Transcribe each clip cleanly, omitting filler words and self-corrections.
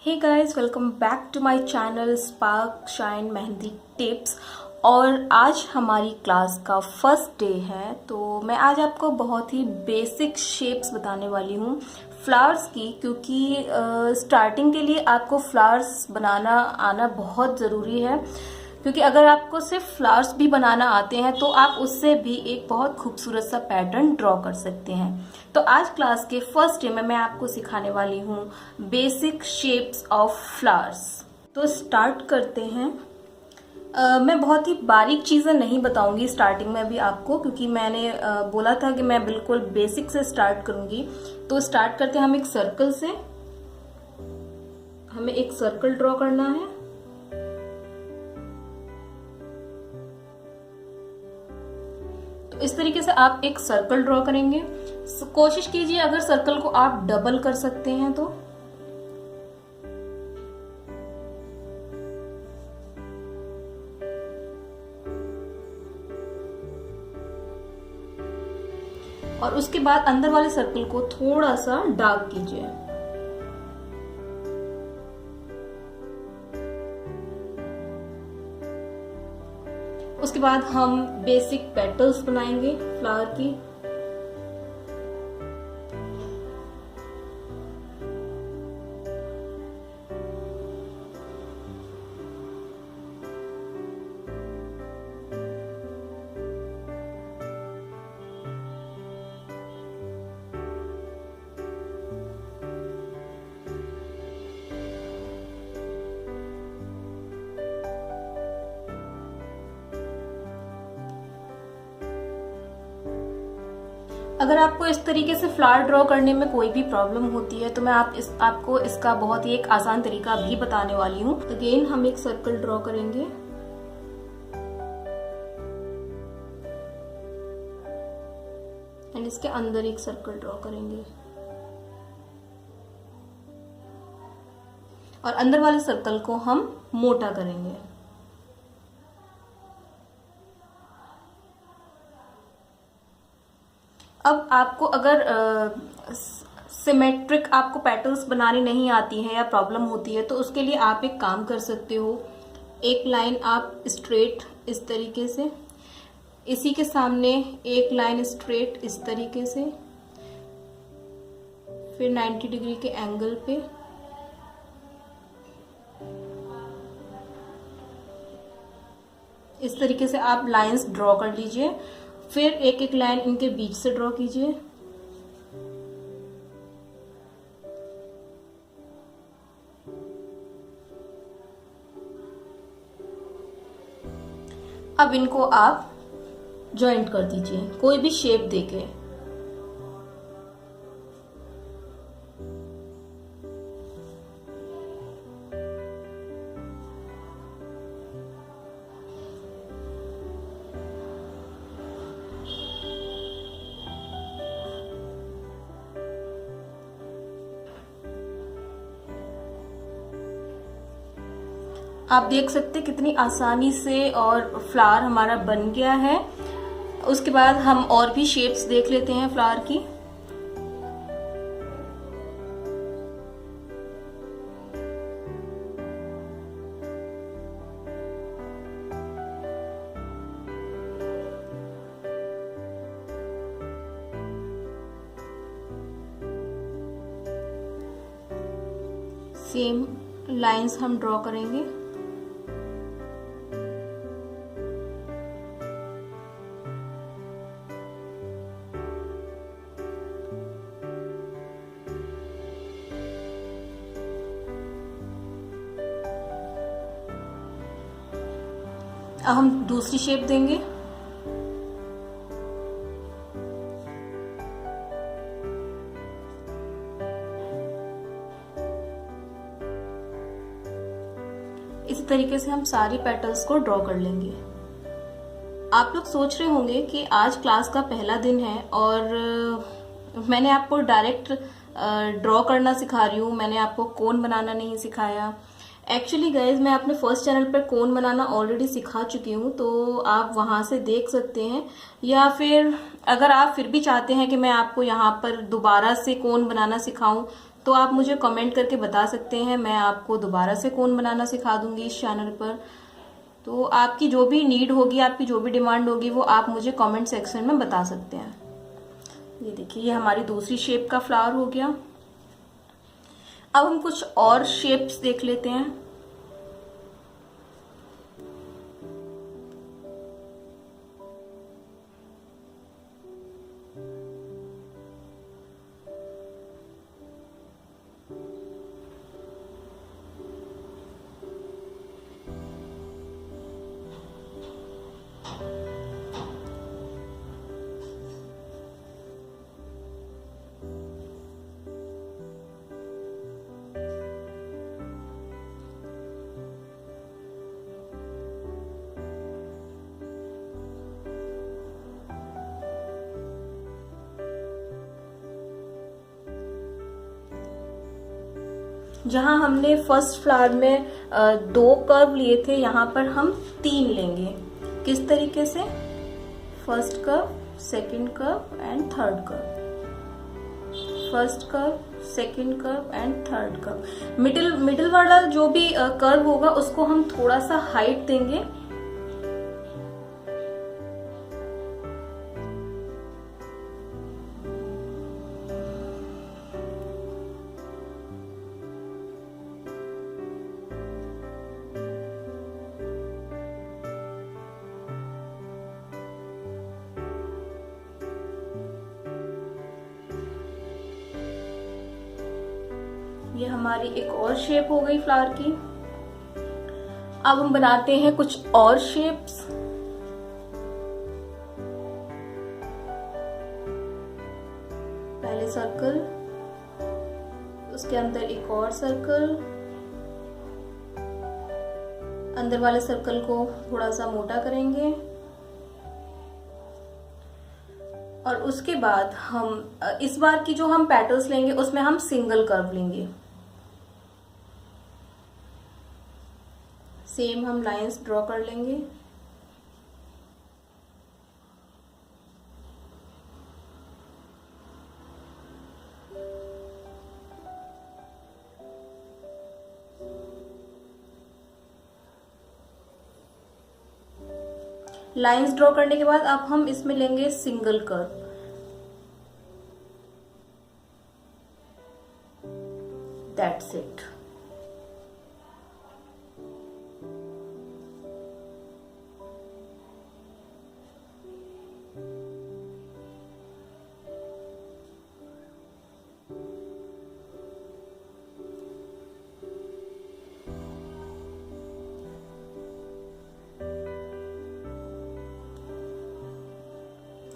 Hey guys, welcome back to my channel spark shine mehndi tips. और आज हमारी class का फर्स्ट डे है, तो मैं आज आपको बहुत ही बेसिक शेप्स बताने वाली हूँ फ्लावर्स की, क्योंकि स्टार्टिंग के लिए आपको फ्लावर्स बनाना आना बहुत ज़रूरी है। क्योंकि अगर आपको सिर्फ फ्लावर्स भी बनाना आते हैं तो आप उससे भी एक बहुत खूबसूरत सा पैटर्न ड्रॉ कर सकते हैं। तो आज क्लास के फर्स्ट डे में मैं आपको सिखाने वाली हूँ बेसिक शेप्स ऑफ फ्लावर्स। तो स्टार्ट करते हैं। मैं बहुत ही बारीक चीज़ें नहीं बताऊंगी स्टार्टिंग में अभी आपको, क्योंकि मैंने बोला था कि मैं बिल्कुल बेसिक से स्टार्ट करूंगी। तो स्टार्ट करते हैं हम एक सर्कल से। हमें एक सर्कल ड्रॉ करना है। तो इस तरीके से आप एक सर्कल ड्रॉ करेंगे। कोशिश कीजिए अगर सर्कल को आप डबल कर सकते हैं तो। और उसके बाद अंदर वाले सर्कल को थोड़ा सा डार्क कीजिए। उसके बाद हम बेसिक पेटल्स बनाएंगे फ्लावर की। अगर आपको इस तरीके से फ्लावर ड्रॉ करने में कोई भी प्रॉब्लम होती है तो मैं आपको इसका बहुत ही एक आसान तरीका भी बताने वाली हूँ। अगेन हम एक सर्कल ड्रॉ करेंगे। एंड इसके अंदर एक सर्कल ड्रॉ करेंगे। और अंदर वाले सर्कल को हम मोटा करेंगे। अब आपको अगर सिमेट्रिक आपको पैटर्न्स बनानी नहीं आती है या प्रॉब्लम होती है तो उसके लिए आप एक काम कर सकते हो। एक लाइन आप स्ट्रेट इस तरीके से, इसी के सामने एक लाइन स्ट्रेट इस तरीके से, फिर 90 डिग्री के एंगल पे इस तरीके से आप लाइंस ड्रॉ कर लीजिए। फिर एक एक लाइन इनके बीच से ड्रॉ कीजिए। अब इनको आप जॉइंट कर दीजिए कोई भी शेप देके। आप देख सकते कितनी आसानी से और फ्लावर हमारा बन गया है। उसके बाद हम और भी शेप्स देख लेते हैं फ्लावर की। सेम लाइंस हम ड्रॉ करेंगे। अब हम दूसरी शेप देंगे। इसी तरीके से हम सारी पेटल्स को ड्रॉ कर लेंगे। आप लोग सोच रहे होंगे कि आज क्लास का पहला दिन है और मैंने आपको डायरेक्ट ड्रॉ करना सिखा रही हूँ, मैंने आपको कोन बनाना नहीं सिखाया। एक्चुअली गाइज मैं अपने फर्स्ट चैनल पर कोन बनाना ऑलरेडी सिखा चुकी हूँ, तो आप वहां से देख सकते हैं। या फिर अगर आप फिर भी चाहते हैं कि मैं आपको यहाँ पर दोबारा से कोन बनाना सिखाऊं तो आप मुझे कमेंट करके बता सकते हैं, मैं आपको दोबारा से कोन बनाना सिखा दूंगी इस चैनल पर। तो आपकी जो भी नीड होगी, आपकी जो भी डिमांड होगी, वो आप मुझे कमेंट सेक्शन में बता सकते हैं। ये देखिए, ये हमारी दूसरी शेप का फ्लावर हो गया। अब हम कुछ और शेप्स देख लेते हैं। जहां हमने फर्स्ट फ्लावर में 2 कर्व लिए थे, यहाँ पर हम 3 लेंगे। किस तरीके से? First curve, second curve and third curve. First curve, second curve and third curve. Middle वाला जो भी कर्व होगा उसको हम थोड़ा सा हाइट देंगे। ये हमारी एक और शेप हो गई फ्लावर की। अब हम बनाते हैं कुछ और शेप्स। पहले सर्कल, उसके अंदर एक और सर्कल, अंदर वाले सर्कल को थोड़ा सा मोटा करेंगे और उसके बाद हम इस बार की जो हम पेटल्स लेंगे उसमें हम सिंगल कर्व लेंगे। सेम हम लाइंस ड्रॉ कर लेंगे। लाइंस ड्रॉ करने के बाद अब हम इसमें लेंगे सिंगल कर्व। That's it.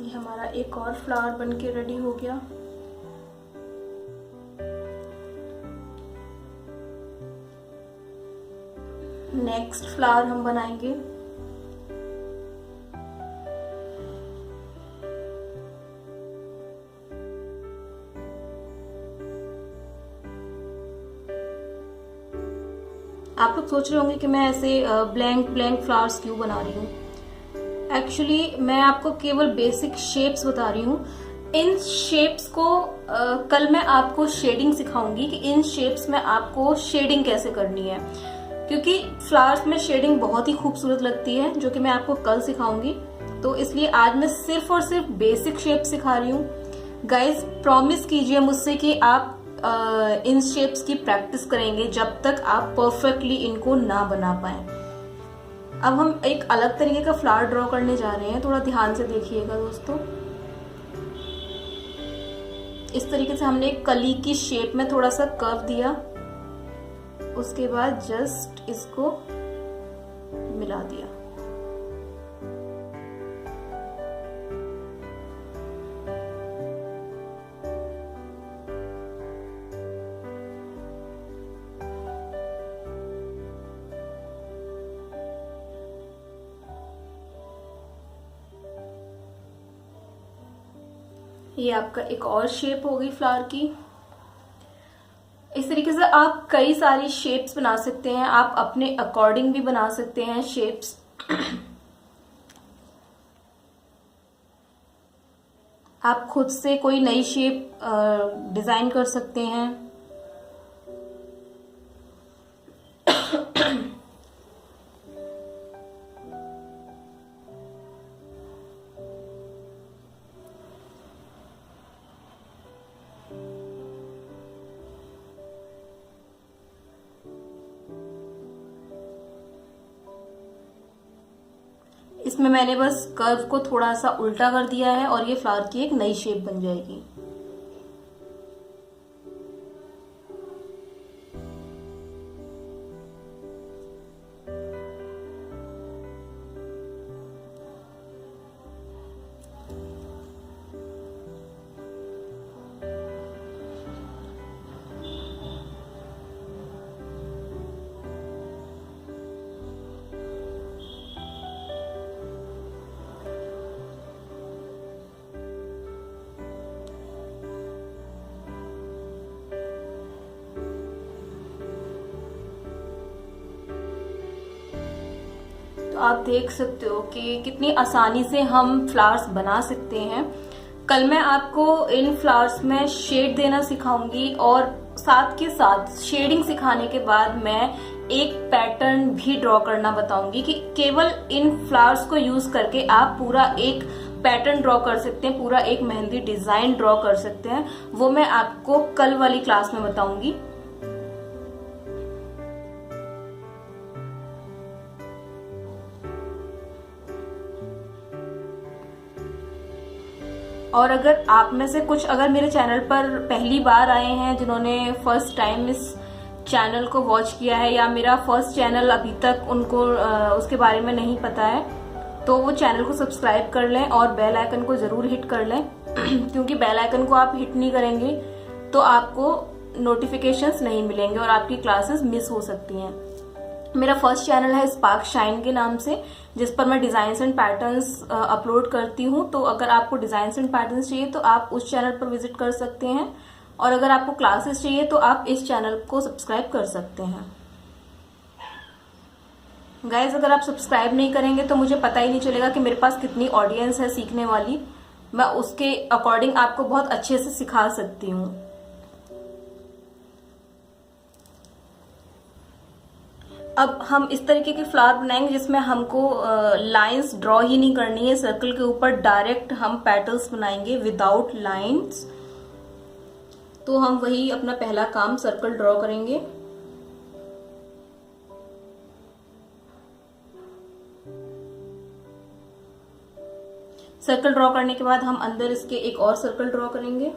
ये हमारा एक और फ्लावर बनके रेडी हो गया। नेक्स्ट फ्लावर हम बनाएंगे। आप लोग सोच रहे होंगे कि मैं ऐसे ब्लैंक फ्लावर्स क्यों बना रही हूँ। एक्चुअली मैं आपको केवल बेसिक शेप्स बता रही हूँ। इन शेप्स को कल मैं आपको शेडिंग सिखाऊंगी कि इन शेप्स में आपको शेडिंग कैसे करनी है, क्योंकि फ्लावर्स में शेडिंग बहुत ही खूबसूरत लगती है, जो कि मैं आपको कल सिखाऊंगी। तो इसलिए आज मैं सिर्फ और सिर्फ बेसिक शेप सिखा रही हूँ। गाइज, प्रॉमिस कीजिए मुझसे कि आप इन शेप्स की प्रैक्टिस करेंगे जब तक आप परफेक्टली इनको ना बना पाए। अब हम एक अलग तरीके का फ्लावर ड्रॉ करने जा रहे हैं, थोड़ा ध्यान से देखिएगा दोस्तों। इस तरीके से हमने एक कली की शेप में थोड़ा सा कर्व दिया, उसके बाद जस्ट इसको मिला दिया। ये आपका एक और शेप हो गई फ्लावर की। इस तरीके से आप कई सारी शेप्स बना सकते हैं, आप अपने अकॉर्डिंग भी बना सकते हैं शेप्स। आप खुद से कोई नई शेप डिजाइन कर सकते हैं। इसमें मैंने बस कर्व को थोड़ा सा उल्टा कर दिया है और ये फ्लावर की एक नई शेप बन जाएगी। तो आप देख सकते हो कि कितनी आसानी से हम फ्लावर्स बना सकते हैं। कल मैं आपको इन फ्लावर्स में शेड देना सिखाऊंगी और साथ के साथ शेडिंग सिखाने के बाद मैं एक पैटर्न भी ड्रॉ करना बताऊंगी कि केवल इन फ्लावर्स को यूज करके आप पूरा एक पैटर्न ड्रॉ कर सकते हैं, पूरा एक मेहंदी डिजाइन ड्रॉ कर सकते हैं। वो मैं आपको कल वाली क्लास में बताऊंगी। और अगर आप में से कुछ अगर मेरे चैनल पर पहली बार आए हैं, जिन्होंने फर्स्ट टाइम इस चैनल को वॉच किया है या मेरा फर्स्ट चैनल अभी तक उनको उसके बारे में नहीं पता है, तो वो चैनल को सब्सक्राइब कर लें और बेल आइकन को जरूर हिट कर लें क्योंकि बेल आइकन को आप हिट नहीं करेंगे तो आपको नोटिफिकेशंस नहीं मिलेंगे और आपकी क्लासेस मिस हो सकती हैं। मेरा फर्स्ट चैनल है स्पार्क शाइन के नाम से, जिस पर मैं डिजाइन्स एंड पैटर्न्स अपलोड करती हूँ। तो अगर आपको डिजाइन्स एंड पैटर्न्स चाहिए तो आप उस चैनल पर विजिट कर सकते हैं, और अगर आपको क्लासेस चाहिए तो आप इस चैनल को सब्सक्राइब कर सकते हैं। गाइज, अगर आप सब्सक्राइब नहीं करेंगे तो मुझे पता ही नहीं चलेगा कि मेरे पास कितनी ऑडियंस है सीखने वाली। मैं उसके अकॉर्डिंग आपको बहुत अच्छे से सिखा सकती हूँ। अब हम इस तरीके के फ्लावर बनाएंगे जिसमें हमको लाइंस ड्रॉ ही नहीं करनी है, सर्कल के ऊपर डायरेक्ट हम पेटल्स बनाएंगे विदाउट लाइंस। तो हम वही अपना पहला काम सर्कल ड्रॉ करेंगे। सर्कल ड्रॉ करने के बाद हम अंदर इसके एक और सर्कल ड्रॉ करेंगे।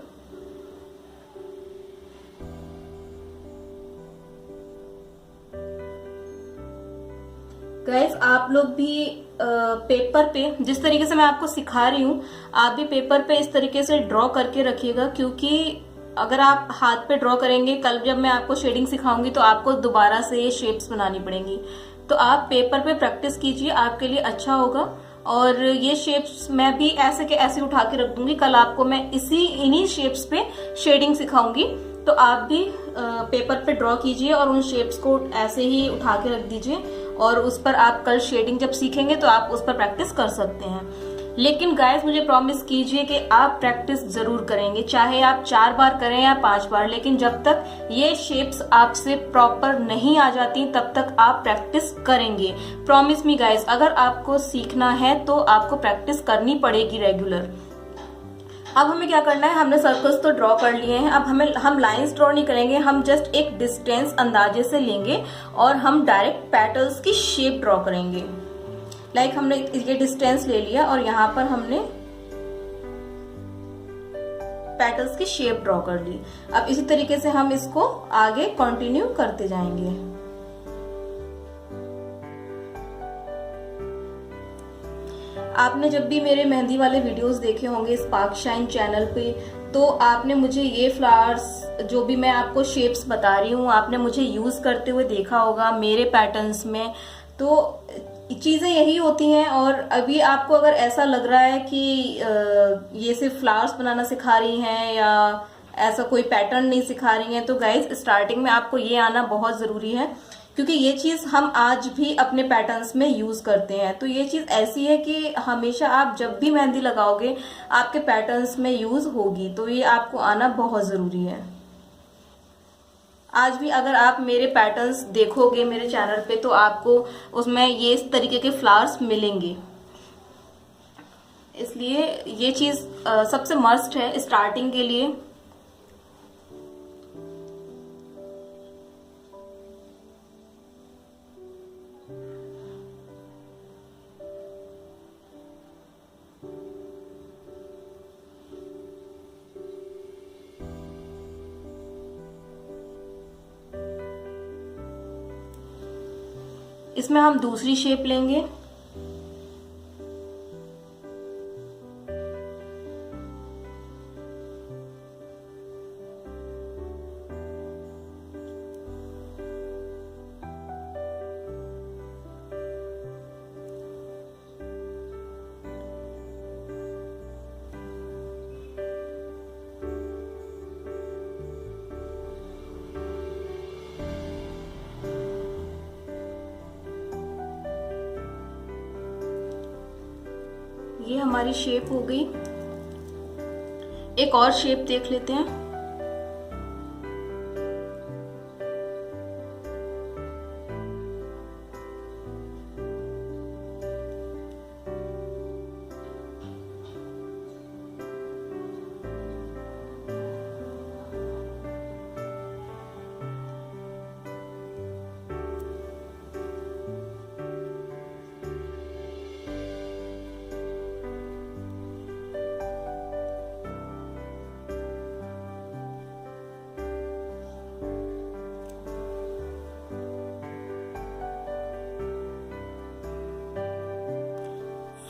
गाइस, आप लोग भी पेपर पे जिस तरीके से मैं आपको सिखा रही हूँ, आप भी पेपर पे इस तरीके से ड्रॉ करके रखिएगा, क्योंकि अगर आप हाथ पे ड्रॉ करेंगे, कल जब मैं आपको शेडिंग सिखाऊंगी तो आपको दोबारा से ये शेप्स बनानी पड़ेंगी। तो आप पेपर पे प्रैक्टिस कीजिए, आपके लिए अच्छा होगा। और ये शेप्स मैं भी ऐसे के ऐसे उठा के रख दूंगी। कल आपको मैं इन्हीं शेप्स पे शेडिंग सिखाऊंगी, तो आप भी पेपर पे ड्रॉ कीजिए और उन शेप्स को ऐसे ही उठा के रख दीजिए, और उस पर आप कल शेडिंग जब सीखेंगे तो आप उस पर प्रैक्टिस कर सकते हैं। लेकिन गाइस, मुझे प्रॉमिस कीजिए कि आप प्रैक्टिस जरूर करेंगे, चाहे आप 4 बार करें या 5 बार, लेकिन जब तक ये शेप्स आपसे प्रॉपर नहीं आ जाती तब तक आप प्रैक्टिस करेंगे। प्रॉमिस मी गाइस, अगर आपको सीखना है तो आपको प्रैक्टिस करनी पड़ेगी रेगुलर। अब हमें क्या करना है, हमने सर्कल्स तो ड्रॉ कर लिए हैं। अब हम लाइंस ड्रॉ नहीं करेंगे, हम जस्ट एक डिस्टेंस अंदाजे से लेंगे और हम डायरेक्ट पेटल्स की शेप ड्रॉ करेंगे। लाइक हमने ये डिस्टेंस ले लिया और यहाँ पर हमने पेटल्स की शेप ड्रॉ कर ली। अब इसी तरीके से हम इसको आगे कंटिन्यू करते जाएंगे। आपने जब भी मेरे मेहंदी वाले वीडियोस देखे होंगे स्पार्क शाइन चैनल पे, तो आपने मुझे ये फ्लावर्स जो भी मैं आपको शेप्स बता रही हूँ, आपने मुझे यूज करते हुए देखा होगा मेरे पैटर्न्स में। तो चीजें यही होती हैं। और अभी आपको अगर ऐसा लग रहा है कि ये सिर्फ फ्लावर्स बनाना सिखा रही हैं या ऐसा कोई पैटर्न नहीं सिखा रही हैं, तो गाइज स्टार्टिंग में आपको ये आना बहुत जरूरी है, क्योंकि ये चीज हम आज भी अपने पैटर्न्स में यूज करते हैं। तो ये चीज ऐसी है कि हमेशा आप जब भी मेहंदी लगाओगे आपके पैटर्न्स में यूज होगी, तो ये आपको आना बहुत जरूरी है। आज भी अगर आप मेरे पैटर्न्स देखोगे मेरे चैनल पे तो आपको उसमें ये इस तरीके के फ्लावर्स मिलेंगे। इसलिए ये चीज सबसे मस्ट है स्टार्टिंग के लिए। इसमें हम दूसरी शेप लेंगे। ये हमारी शेप हो गई। एक और शेप देख लेते हैं।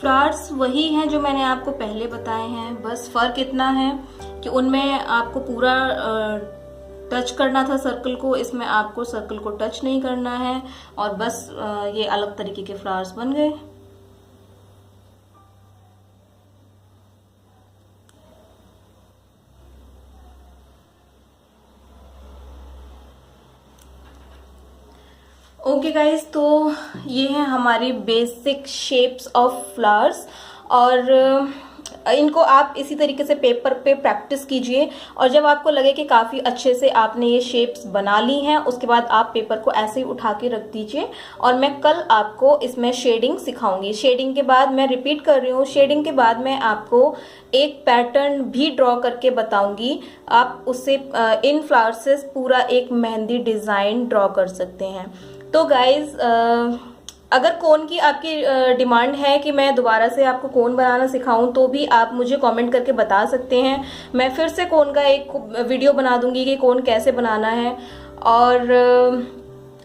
फ्लावर्स वही हैं जो मैंने आपको पहले बताए हैं, बस फर्क इतना है कि उनमें आपको पूरा टच करना था सर्कल को, इसमें आपको सर्कल को टच नहीं करना है और बस ये अलग तरीके के फ्लावर्स बन गए। ओके गाइज, तो ये है हमारी बेसिक शेप्स ऑफ फ्लावर्स और इनको आप इसी तरीके से पेपर पे प्रैक्टिस कीजिए और जब आपको लगे कि काफ़ी अच्छे से आपने ये शेप्स बना ली हैं उसके बाद आप पेपर को ऐसे ही उठा के रख दीजिए और मैं कल आपको इसमें शेडिंग सिखाऊंगी। शेडिंग के बाद मैं रिपीट कर रही हूँ, शेडिंग के बाद मैं आपको एक पैटर्न भी ड्रॉ करके बताऊंगी। आप उससे इन फ्लावर्स से पूरा एक मेहंदी डिज़ाइन ड्रॉ कर सकते हैं। तो गाइज अगर कोन की आपकी डिमांड है कि मैं दोबारा से आपको कोन बनाना सिखाऊं तो भी आप मुझे कमेंट करके बता सकते हैं। मैं फिर से कोन का एक वीडियो बना दूंगी कि कोन कैसे बनाना है और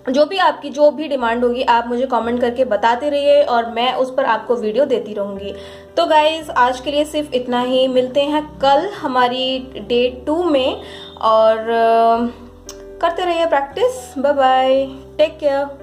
जो भी डिमांड होगी आप मुझे कमेंट करके बताते रहिए और मैं उस पर आपको वीडियो देती रहूंगी। तो गाइज आज के लिए सिर्फ इतना ही, मिलते हैं कल हमारी डे 2 में और करते रहिए practice. Bye bye, take care.